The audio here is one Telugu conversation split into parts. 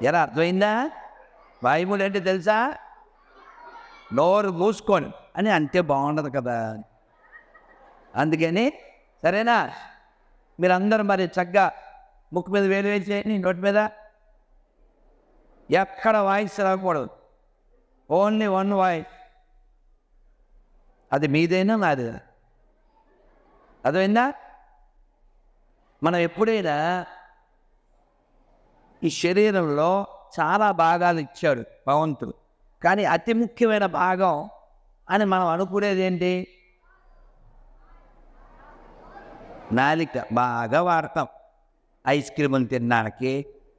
ఎలా అర్థమైందా? బైబుల్ అంటే తెలుసా? నోరు మూసుకొని అని అంటే బాగుండదు కదా. అందుకని సరేనా, మీరందరూ మరి చక్కగా ముక్కు మీద వేలు వేసేయండి, నోటి మీద. ఎక్కడ వాయిస్ రాకూడదు, ఓన్లీ వన్ వాయిస్. అది మీదైనా నాది. అర్థమైందా? మనం ఎప్పుడైనా ఈ శరీరంలో చాలా భాగాలు ఇచ్చాడు భగవంతుడు, కానీ అతి ముఖ్యమైన భాగం అని మనం అనుకునేది ఏంటి? నాలిక బాగా వాడతాం. ఐస్ క్రీములు తినడానికి,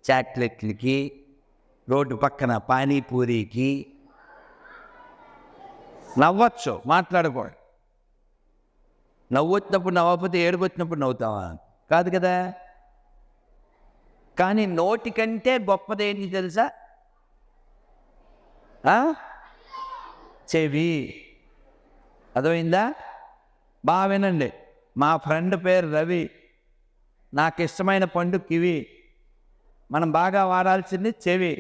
చాక్లెట్లకి, రోడ్డు పక్కన పానీపూరికి. నవ్వచ్చు, మాట్లాడకూడదు. నవ్వు వచ్చినప్పుడు నవ్వకపోతే ఏడుపు వచ్చినప్పుడు నవ్వుతావా? కాదు కదా. కానీ నోటి కంటే గొప్పదేంటి తెలుసా? చెవి. అర్థమైందా? బాగా వినండి. మా ఫ్రెండ్ పేరు రవి. నాకు ఇష్టమైన పండు కివి. మనం బాగా వాడాల్సింది చెవి.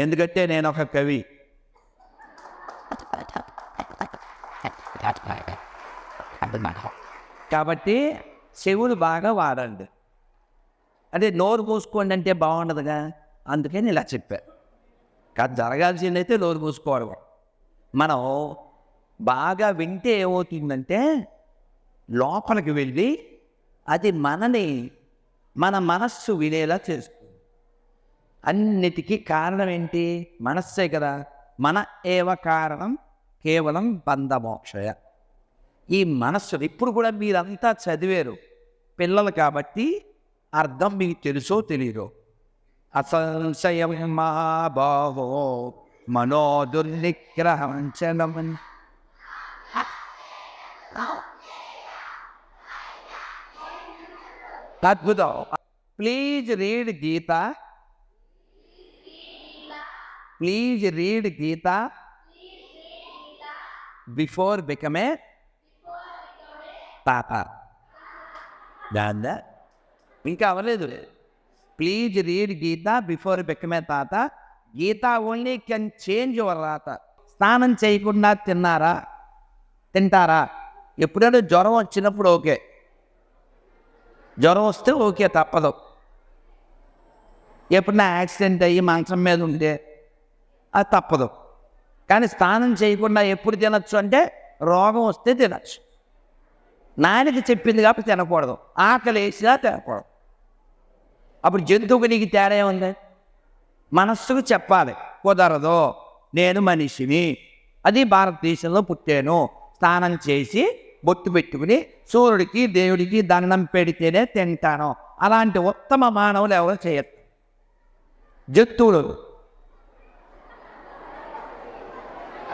ఎందుకంటే నేను ఒక కవి. కాబట్టి చెవులు బాగా వాడండి. అంటే నోరు మూసుకోండి అంటే బాగుండదుగా, అందుకని ఇలా చెప్పారు. కాదు, జరగాల్సింది అయితే నోరు మూసుకోవడం. మనం బాగా వింటే ఏమవుతుందంటే లోపలికి వెళ్ళి అది మన మనస్సు వినేలా చేస్తుంది. అన్నిటికీ కారణం ఏంటి? మనస్సే కదా. మన ఏవ కారణం కేవలం బంధమోక్షయ. ఈ మనస్సు ఇప్పుడు కూడా మీరంతా చదివారు పిల్లలు కాబట్టి అర్థం మీకు తెలుసో తెలియదో. అసంశయం మహాబాహో మనోదుర్నిగ్రహంచనం. అద్భుతం. Please read Gita. Please read Gita before become a thatha. దాందా ఇంకా అవ్వలేదు. Please read Gita before become a thatha. Gita only can change your raata. స్నానం చేయకుండా తింటారా? ఎప్పుడైనా జ్వరం వచ్చినప్పుడు ఓకే, జ్వరం వస్తే ఓకే, తప్పదు. ఎప్పుడైనా యాక్సిడెంట్ అయ్యి మంచం మీద ఉంటే అది తప్పదు. కానీ స్నానం చేయకుండా ఎప్పుడు తినచ్చు అంటే రోగం వస్తే తినచ్చు. నాయనకి చెప్పింది కాబట్టి తినకూడదు. ఆకలి వేసినా తినకూడదు. అప్పుడు జంతువుకి నీకు తేడా ఏముంది? మనస్సుకు చెప్పాలి, కుదరదు, నేను మనిషిని, అది భారతదేశంలో పుట్టాను, స్నానం చేసి బొట్టు పెట్టుకుని సూర్యుడికి దేవుడికి దండం పెడితేనే తింటాను. అలాంటి ఉత్తమ మానవులు ఎవరు చేయరు. జంతువులు.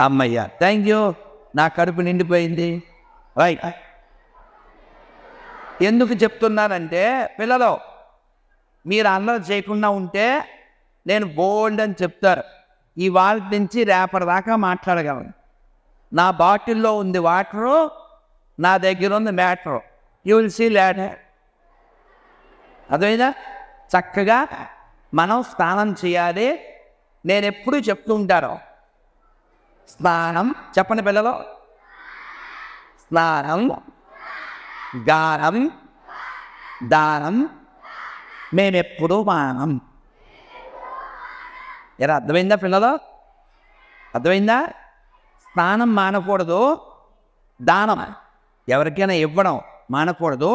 అమ్మయ్య, థ్యాంక్ యూ, నా కడుపు నిండిపోయింది. రైట్. ఎందుకు చెప్తున్నానంటే పిల్లలు మీరు అందరూ చేయకుండా ఉంటే నేను బోల్డ్ అని చెప్తారు. ఈ వాళ్ళ నుంచి రేపటి దాకా మాట్లాడగలను. నా బాటిల్లో ఉంది వాటరు, నా దగ్గర ఉంది matter. You will see later. అదేనా? చక్కగా మనం స్నానం చేయాలి. నేను ఎప్పుడూ చెప్తూ ఉంటాను, స్నానం చెప్పండి పిల్లలు. స్నానం, గానం, దానం, మేమెప్పుడు మానం. ఎలా అర్థమైందా పిల్లలు? అర్థమైందా? స్నానం మానకూడదు, దానం ఎవరికైనా ఇవ్వడం మానకూడదు.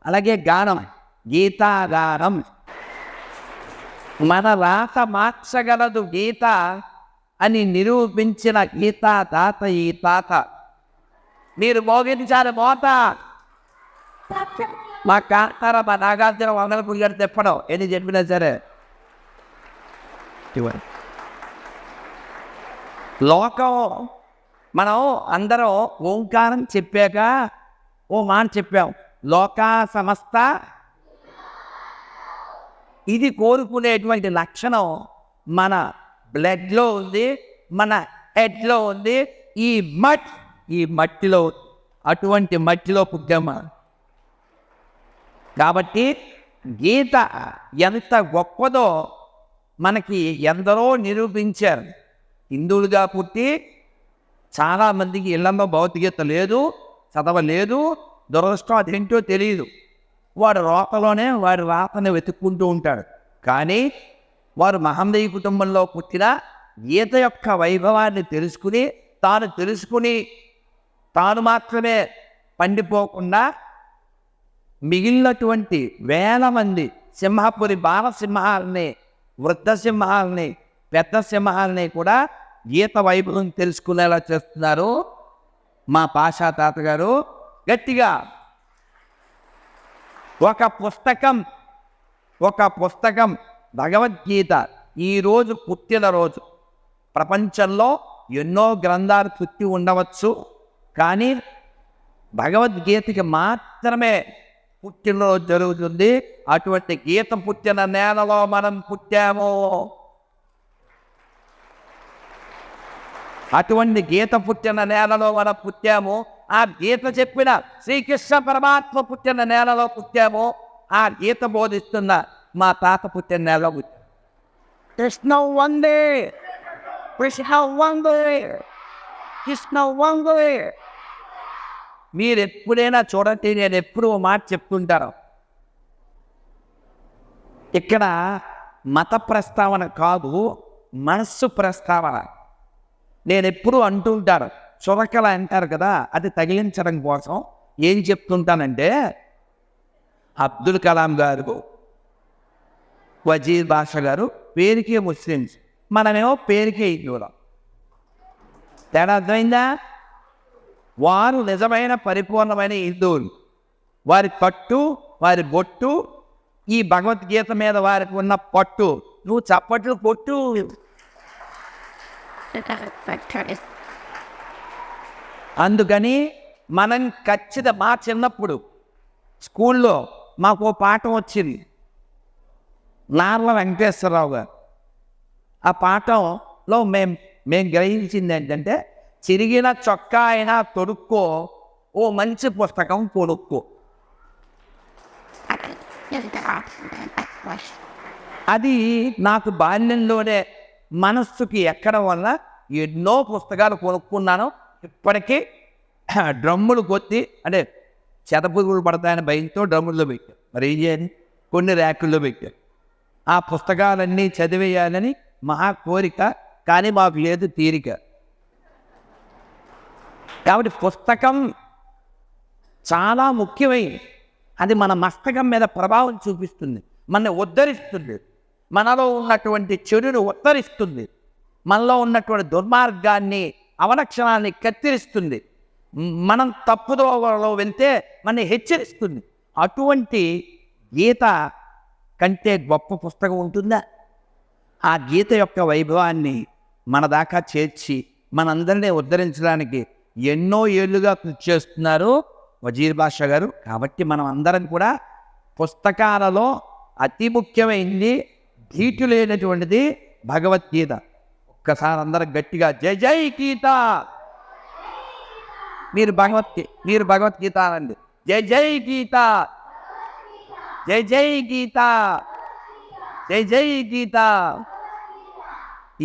అలాగే గానం, గీతాగానం. మన రాత మార్చగలదు గీత అని నిరూపించిన గీతా తాత ఈ తాత. మీరు మోగించాలి మోత. మా కాంతార మా నాగార్జున 100 పులిగారు చెప్పడం ఎన్ని చెప్పినా సరే. లోకం మనం అందరం ఓంకారం చెప్పాక ఓ మాట చెప్పాం, లోకా సమస్త. ఇది కోరుకునేటువంటి లక్షణం మన బ్లడ్లో ఉంది, మన హెడ్లో ఉంది, ఈ మట్టిలో, అటువంటి మట్టిలో పుట్టాము. కాబట్టి గీత ఎంత గొప్పదో మనకి ఎందరో నిరూపించారు. హిందువులుగా పుట్టి చాలామందికి ఇళ్లలో భౌతికత లేదు, చదవలేదు, దురదృష్టం అదేంటో తెలియదు. వాడు రోతలోనే వాడి రాతను వెతుక్కుంటూ ఉంటాడు. కానీ వారు మహమ్మదీయ కుటుంబంలో పుట్టిన గీత యొక్క వైభవాన్ని తెలుసుకుని తాను మాత్రమే పండిపోకుండా మిగిలినటువంటి వేల మంది సింహపురి బాలసింహాలని, వృద్ధ సింహాలని, పెద్ద సింహాలని కూడా గీత వైభవం తెలుసుకునేలా చేస్తున్నారు మా పాషా తాతగారు. గట్టిగా ఒక పుస్తకం భగవద్గీత ఈరోజు పుట్టినరోజు. ప్రపంచంలో ఎన్నో గ్రంథాలు పుట్టి ఉండవచ్చు, కానీ భగవద్గీతకి మాత్రమే పుట్టినరోజు జరుగుతుంది. అటువంటి గీత పుట్టిన నేలలో మనం పుట్టాము. అటువంటి గీత పుట్టిన నేలలో మనం పుట్టాము. ఆ గీత చెప్పిన శ్రీకృష్ణ పరమాత్మ పుట్టిన నేలలో పుట్టాము. ఆ గీత బోధిస్తున్న మా తాత పుట్టిన నేలలో పుట్టాము. కృష్ణ వందే, కృష్ణ వందే, కృష్ణ వందే. మీరు ఎప్పుడైనా చూడండి, నేను ఎప్పుడు ఓ మాట చెప్తుంటాను. ఇక్కడ మత ప్రస్తావన కాదు, మనస్సు ప్రస్తావన. నేను ఎప్పుడు అంటుంటాను, చురకల అంటారు కదా, అది తగిలించడం కోసం ఏం చెప్తుంటానంటే, అబ్దుల్ కలాం గారు, వజీర్ బాషా గారు పేరుకే ముస్లిమ్స్, మనమేమో పేరుకే హిందువులం. తేడా అర్థమైందా? వారు నిజమైన పరిపూర్ణమైన హిందువులు. వారి కట్టు, వారి బొట్టు, ఈ భగవద్గీత మీద వారికి ఉన్న పట్టు. నువ్వు చప్పట్లు కొట్టు. అందుకని మనం మా చిన్నప్పుడు స్కూల్లో మాకు పాఠం వచ్చింది, నార్ల వెంకటేశ్వరరావు గారు. ఆ పాఠంలో మేము గ్రహించింది ఏంటంటే, చిరిగిన చొక్కా అయినా తొడుక్కో, ఓ మంచి పుస్తకం కొనుక్కో. అది నాకు బాల్యంలోనే మనస్సుకి ఎక్కడం వల్ల ఎన్నో పుస్తకాలు కొనుక్కున్నాను. ఇప్పటికీ డ్రమ్ములు కొద్ది, అంటే చెదపురుగులు పడతాయని భయంతో డ్రమ్ముల్లో పెట్టాను. మరి ఏం చేయాలి? కొన్ని ర్యాకుల్లో పెట్టాను. ఆ పుస్తకాలన్నీ చదివేయాలని మహా కోరిక, కానీ మాకు లేదు తీరిక. కాబట్టి పుస్తకం చాలా ముఖ్యమైనది. అది మన మస్తకం మీద ప్రభావం చూపిస్తుంది, మనల్ని ఉద్ధరిస్తుంది, మనలో ఉన్నటువంటి చెడును ఉద్ధరిస్తుంది, మనలో ఉన్నటువంటి దుర్మార్గాన్ని, అవలక్షణాన్ని కత్తిరిస్తుంది, మనం తప్పుదోవలో వెళ్తే మనని హెచ్చరిస్తుంది. అటువంటి గీత కంటే గొప్ప పుస్తకం ఉంటుందా? ఆ గీత యొక్క వైభవాన్ని మన దాకా చేర్చి మనందరినీ ఉద్ధరించడానికి ఎన్నో ఏళ్ళుగా కృషి చేస్తున్నారు వజీర్ బాషా గారు. కాబట్టి మనం అందరం కూడా పుస్తకాలలో అతి ముఖ్యమైనది, ధీటు లేనటువంటిది భగవద్గీత. ఒక్కసారి అందరం గట్టిగా జై జై గీత. మీరు భగవద్గీత అనండి. జై జై గీత, జై జై గీత, జై జై గీత.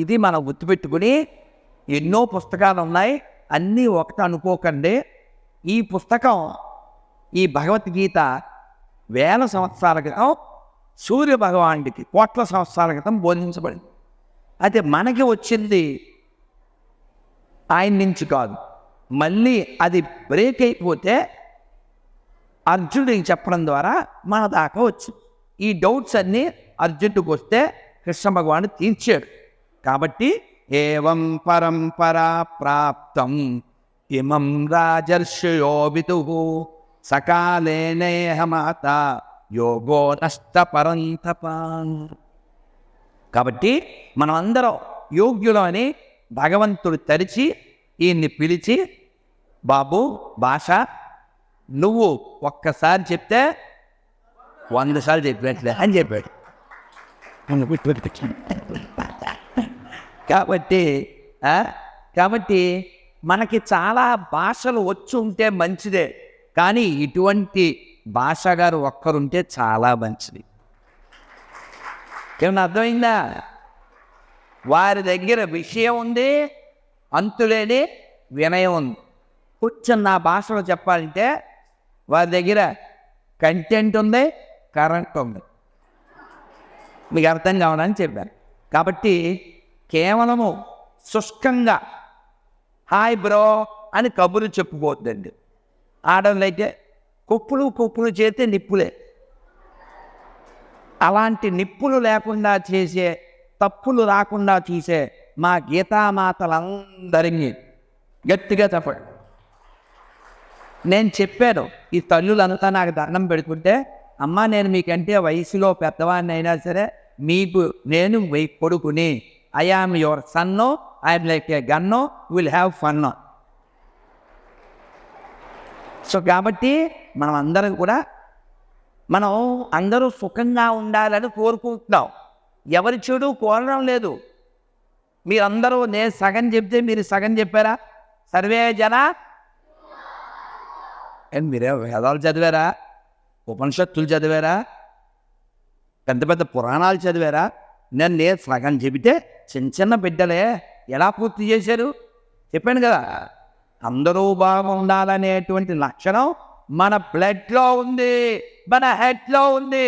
ఇది మనం గుర్తుపెట్టుకుని, ఎన్నో పుస్తకాలు ఉన్నాయి, అన్నీ ఒకటి అనుకోకండి. ఈ పుస్తకం, ఈ భగవద్గీత వేల సంవత్సరాల క్రితం సూర్య భగవానుడికి కోట్ల సంవత్సరాల క్రితం బోధించబడింది. అయితే మనకి వచ్చింది ఆయన నుంచి కాదు. మళ్ళీ అది బ్రేక్ అయిపోతే అర్జునుడికి చెప్పడం ద్వారా మన దాకా వచ్చింది. ఈ డౌట్స్ అన్నీ అర్జునుడికి వస్తే కృష్ణ భగవానుడు తీర్చాడు. కాబట్టి ఏవం పరంపరా ప్రాప్తం ఇమం రాజర్షయో విదుః సకాలేనేహ మాత యోగో నష్ట పరంతప. కాబట్టి మనం అందరం యోగ్యులు అని భగవంతుడు తరిచి ఈయన్ని పిలిచి, బాబు భాష, నువ్వు ఒక్కసారి చెప్తే 100 సార్లు చెప్పినట్లే అని చెప్పాడు. కాబట్టి మనకి చాలా భాషలు వచ్చి ఉంటే మంచిదే, కానీ ఇటువంటి భాష గారు ఒక్కరుంటే చాలా మంచిది. ఏమన్నా అర్థమైందా? వారి దగ్గర విషయం ఉంది, అంతులేని వినయం ఉంది. కొంచెం నా భాషలో చెప్పాలంటే వారి దగ్గర కంటెంట్ ఉంది, కరెంట్ ఉంది. మీకు అర్థం కావాలని చెప్పారు. కాబట్టి కేవలము శుష్కంగా హాయ్ బ్రో అని కబుర్లు చెప్పుకోవద్దండి. ఆడవాళ్ళు అయితే కుప్పులు చేస్తే నిప్పులే. అలాంటి నిప్పులు లేకుండా చేసే, తప్పులు రాకుండా చూసే మా గీతామాతలందరినీ గట్టిగా చెప్పండి. నేను చెప్పాను, ఈ తల్లులంతా నాకు దండం పెడుతుంటే, అమ్మ నేను మీకంటే వయసులో పెద్దవాడిని అయినా సరే మీకు నేను మీ కొడుకుని, I am your son, I'm like a gun, will have fun. So కాబట్టి మనం అందరం కూడా అందరూ సుఖంగా ఉండాలని కోరుకుంటున్నాం. ఎవరి చెడు కోరడం లేదు. మీరందరూ నేను సగం చెప్తే మీరు సగం చెప్పారా? సర్వే జన మీరే వేదాలు చదివారా? ఉపనిషత్తులు చదివారా? పెద్ద పెద్ద పురాణాలు చదివారా? నేను సగం చెబితే చిన్న బిడ్డలే ఎలా పూర్తి చేశారు? చెప్పాను కదా, అందరూ బాగుండాలనేటువంటి లక్షణం మన బ్లడ్లో ఉంది, మన హెడ్లో ఉంది.